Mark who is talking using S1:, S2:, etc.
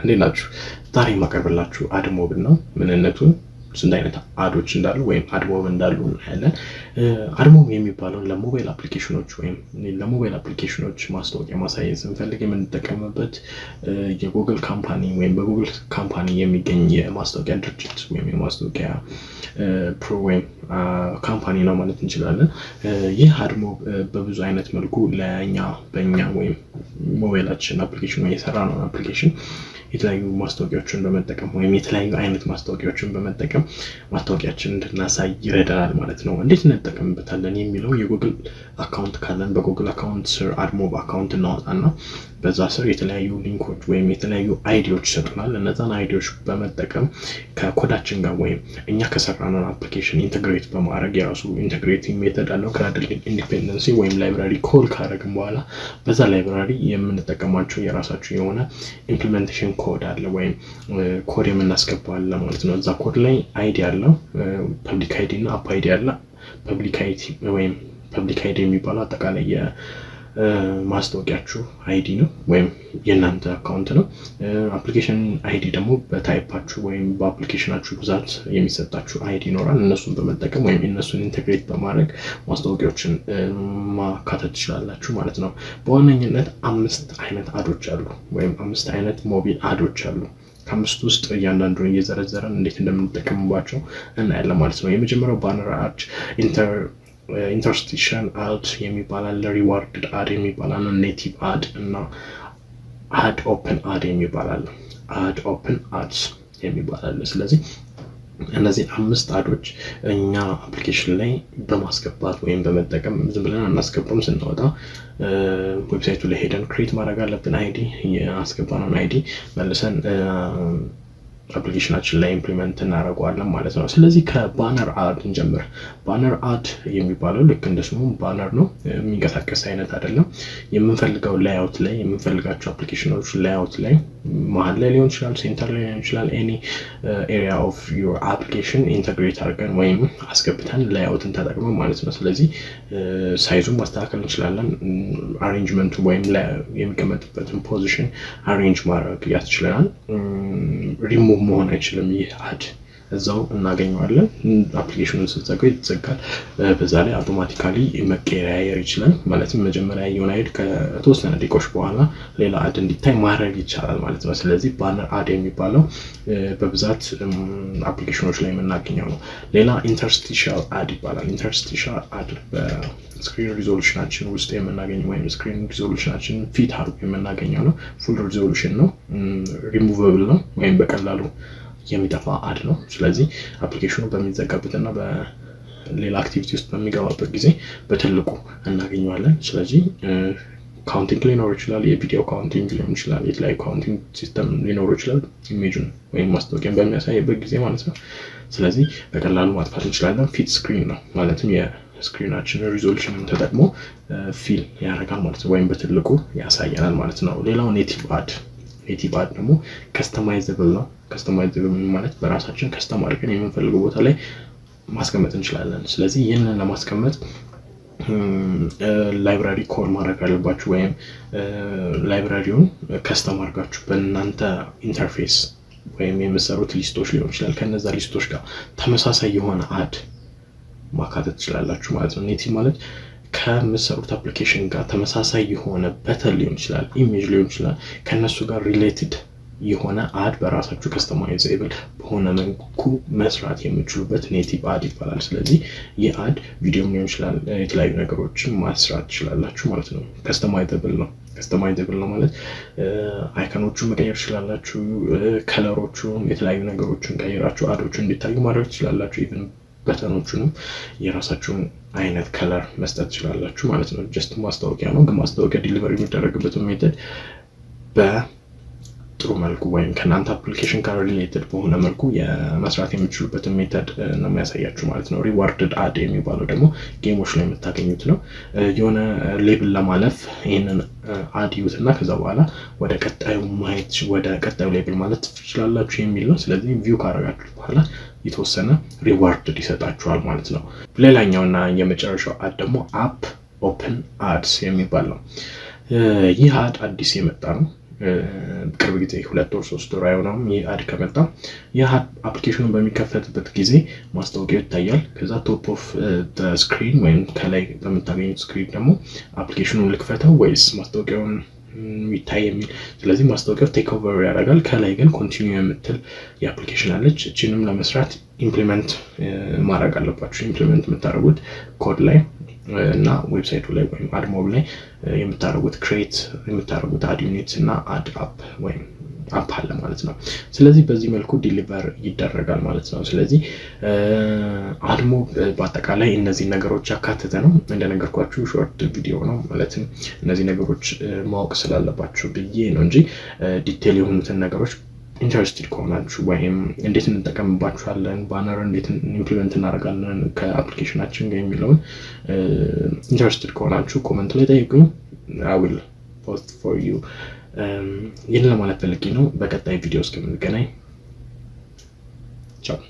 S1: እንዴት ናችሁ? ዛሬ ማቀርብላችሁ AdMob ነው። ምንነቱን ስንት አይነት አዶች እንዳሉ ወይም AdMob እንዳሉ እናያለን። AdMob የሚባለውን ለሞባይል አፕሊኬሽኖች ወይም ለሞባይል አፕሊኬሽኖች ማስታወቂያ ማሳየት ስንፈልግ የምንጠቀምበት የጉግል ካምፓኒ ወይም በጉግል ካምፓኒ የሚገኝ የማስታወቂያ ድርጅት ወይም የማስታወቂያ ወይም ካምፓኒ ነው ማለት እንችላለን። ይህ AdMob በብዙ አይነት መልኩ በእኛ ወይም ሞባይላችን አፕሊኬሽን የሰራ ነው አፕሊኬሽን የተለያዩ ማስታወቂያዎችን በመጠቀም ወይም የተለያዩ አይነት ማስታወቂያዎችን በመጠቀም ማስታወቂያችን እንድናሳይ ይረዳናል ማለት ነው። እንዴት እንጠቀምበታለን የሚለው የጉግል አካውንት ካለን በጉግል አካውንት ስር AdMob አካውንት እናወጣና በዛ ስር የተለያዩ ሊንኮች ወይም የተለያዩ አይዲዎች ይሰጡናል። እነዛን አይዲዎች በመጠቀም ከኮዳችን ጋር ወይም እኛ ከሰራነው አፕሊኬሽን ኢንተግሬት በማድረግ የራሱ ኢንተግሬቲንግ ሜተድ አለው። ከአድል ኢንዲፔንደንሲ ወይም ላይብራሪ ኮል ካደረግን በኋላ በዛ ላይብራሪ የምንጠቀማቸው የራሳቸው የሆነ ኢምፕሊሜንቴሽን ኮድ አለ ወይም ኮድ የምናስገባው አለ ማለት ነው። እዛ ኮድ ላይ አይዲ አለው፣ ፐብሊክ አይዲ እና አፕ አይዲ አለ። ፐብሊክ አይዲ ወይም ፐብሊክ አይዲ የሚባለው አጠቃላይ ማስታወቂያችሁ አይዲ ነው ወይም የእናንተ አካውንት ነው። አፕሊኬሽን አይዲ ደግሞ በታይፓችሁ ወይም በአፕሊኬሽናችሁ ብዛት የሚሰጣችሁ አይዲ ይኖራል። እነሱን በመጠቀም ወይም እነሱን ኢንተግሬት በማድረግ ማስታወቂያዎችን ማካተት ትችላላችሁ ማለት ነው። በዋነኝነት 5 አይነት አዶች አሉ ወይም 5 አይነት ሞቢል አዶች አሉ። ከአምስቱ ውስጥ እያንዳንዱን እየዘረዘረን እንዴት እንደምንጠቀምባቸው እናያለን ማለት ነው። የመጀመሪያው ባነር አድ፣ interstitial ad የሚባላል፣ ሪዋርድድ አድ የሚባላል፣ ኔቲቭ አድ እና አድ ኦፕን አድ የሚባላል። አድ ኦፕን አድስ የሚባላል። ስለዚህ እነዚህ 5 አዶች እኛ አፕሊኬሽን ላይ በማስገባት ወይም በመጠቀም ዝም ብለን አናስገባም። ስናወጣ ዌብሳይቱ ላይ ሄደን ክሬት ማድረግ አለብን። አይዲ ያስገባነውን አይዲ መልሰን አፕሊኬሽናችን ላይ ኢምፕሊመንት እናደርገዋለን ማለት ነው። ስለዚህ ከባነር አድ እንጀምር። ባነር አድ የሚባለው ልክ እንደ ስሙ ባነር ነው፣ የሚንቀሳቀስ አይነት አይደለም። የምንፈልገው ላይአውት ላይ የምንፈልጋቸው አፕሊኬሽኖች ላይአውት ላይ መሀል ላይ ሊሆን ይችላል፣ ሴንተር ላይ ሊሆን ይችላል። ኤኒ ኤሪያ ኦፍ ዩር አፕሊኬሽን ኢንተግሬት አድርገን ወይም አስገብተን ላይአውትን ተጠቅመን ማለት ነው። ስለዚህ ሳይዙን ማስተካከል እንችላለን። አሬንጅመንቱ ወይም የሚቀመጥበትን ፖዚሽን አሬንጅ ማድረግ ያስችለናል። ሪሙቭ መሆን አይችልም። ይህ አድ እዛው እናገኘዋለን። አፕሊኬሽኑን ስትዘጋው ይዘጋል። በዛ ላይ አውቶማቲካሊ መቀያየር ይችላል። ማለትም መጀመሪያ የሆነ አይዲ ከተወሰነ ደቂቃዎች በኋላ ሌላ አድ እንዲታይ ማድረግ ይቻላል ማለት ነው። ስለዚህ ባነር አድ የሚባለው በብዛት አፕሊኬሽኖች ላይ የምናገኘው ነው። ሌላ ኢንተርስቲሻል አድ ይባላል። ኢንተርስቲሻል አድ በስክሪን ሪዞሉሽናችን ውስጥ የምናገኘው ወይም ስክሪን ሪዞሉሽናችን ፊት አድርጎ የምናገኘው ነው። ፉል ሪዞሉሽን ነው። ሪሙቨብል ነው ወይም በቀላሉ የሚጠፋ አድ ነው። ስለዚህ አፕሊኬሽኑ በሚዘጋበትና በሌላ አክቲቪቲ ውስጥ በሚገባበት ጊዜ በትልቁ እናገኘዋለን። ስለዚህ ካውንቲንግ ሊኖር ይችላል፣ የቪዲዮ ካውንቲንግ ሊሆን ይችላል፣ የተለያዩ ካውንቲንግ ሲስተም ሊኖር ይችላል፣ ኢሜጁን ወይም ማስታወቂያን በሚያሳይበት ጊዜ ማለት ነው። ስለዚህ በቀላሉ ማጥፋት እንችላለን። ፊት ስክሪን ነው ማለትም የስክሪናችን ሪዞሉሽን ተጠቅሞ ፊል ያደርጋል ማለት ነው፣ ወይም በትልቁ ያሳየናል ማለት ነው። ሌላው ኔቲቭ አድ ደግሞ ከስተማይዘብል ነው። ከስተማይዘብል ማለት በራሳችን ከስተም አድርገን የምንፈልገው ቦታ ላይ ማስቀመጥ እንችላለን። ስለዚህ ይህንን ለማስቀመጥ ላይብራሪ ኮል ማድረግ አለባችሁ ወይም ላይብራሪውን ከስተም አድርጋችሁ በእናንተ ኢንተርፌስ ወይም የምትሰሩት ሊስቶች ሊሆን ይችላል። ከነዛ ሊስቶች ጋር ተመሳሳይ የሆነ አድ ማካተት ትችላላችሁ ማለት ነው። ኔቲቭ ማለት ከምትሰሩት አፕሊኬሽን ጋር ተመሳሳይ የሆነ በተን ሊሆን ይችላል፣ ኢሜጅ ሊሆን ይችላል። ከነሱ ጋር ሪሌትድ የሆነ አድ በራሳችሁ ከስተማይዜብል በሆነ መልኩ መስራት የምትችሉበት ኔቲቭ አድ ይባላል። ስለዚህ ይህ አድ ቪዲዮም ሊሆን ይችላል፣ የተለያዩ ነገሮችን ማስራት ትችላላችሁ ማለት ነው። ከስተማይዜብል ነው ማለት አይከኖቹን መቀየር ትችላላችሁ፣ ከለሮቹን፣ የተለያዩ ነገሮችን ቀይራችሁ አዶቹን እንዲታዩ ማድረግ ትችላላችሁ። ኢቭን በተኖቹንም የራሳችሁን አይነት ከለር መስጠት ትችላላችሁ ማለት ነው። ጀስት ማስታወቂያ ነው፣ ግን ማስታወቂያ ዲሊቨሪ የሚደረግበት ሜተድ በጥሩ መልኩ ወይም ከእናንተ አፕሊኬሽን ጋር ሪሌትድ በሆነ መልኩ የመስራት የሚችሉበትን ሜተድ ነው የሚያሳያችሁ ማለት ነው። ሪዋርድድ አድ የሚባለው ደግሞ ጌሞች ላይ የምታገኙት ነው። የሆነ ሌብል ለማለፍ ይህንን አድ ይዩትና ከዛ በኋላ ወደ ቀጣዩ ሌብል ማለት ትችላላችሁ የሚል ነው። ስለዚህ ቪው ካረጋችሁ በኋላ የተወሰነ ሪዋርድ ይሰጣችኋል ማለት ነው። ሌላኛውና የመጨረሻው አድ ደግሞ አፕ ኦፕን አድስ የሚባል ነው። ይህ አድ አዲስ የመጣ ነው። ቅርብ ጊዜ 2 ወር 3 ወር አይሆነውም ይህ አድ ከመጣ። ይህ አፕሊኬሽኑን በሚከፈትበት ጊዜ ማስታወቂያው ይታያል። ከዛ ቶፕ ኦፍ ስክሪን ወይም ከላይ በምታገኙት ስክሪን ደግሞ አፕሊኬሽኑን ልክፈተው ወይስ ማስታወቂያውን የሚታይ የሚል። ስለዚህ ማስታወቂያው ቴክ ኦቨር ያደርጋል። ከላይ ግን ኮንቲኒው የምትል የአፕሊኬሽን አለች። እቺንም ለመስራት ኢምፕሊመንት ማድረግ አለባችሁ። ኢምፕሊመንት የምታደርጉት ኮድ ላይ እና ዌብሳይቱ ላይ ወይም አድሞብ ላይ የምታደርጉት ክሬት የምታደርጉት አድ ዩኒት እና አድ አፕ ወይም አፕ አለ ማለት ነው። ስለዚህ በዚህ መልኩ ዲሊቨር ይደረጋል ማለት ነው። ስለዚህ አድሞብ በአጠቃላይ እነዚህ ነገሮች ያካተተ ነው። እንደነገርኳችሁ ሾርት ቪዲዮ ነው ማለትም እነዚህ ነገሮች ማወቅ ስላለባችሁ ብዬ ነው እንጂ ዲቴል የሆኑትን ነገሮች ኢንተረስትድ ከሆናችሁ ወይም እንዴት እንጠቀምባችኋለን፣ ባነር እንዴት ኢምፕሊመንት እናደርጋለን ከአፕሊኬሽናችን ጋር የሚለውን ኢንተረስትድ ከሆናችሁ ኮመንት ላይ ጠይቁኝ። I will post for you። ይህን ለማለት ፈልጌ ነው። በቀጣይ ቪዲዮ እስከምንገናኝ ቻው።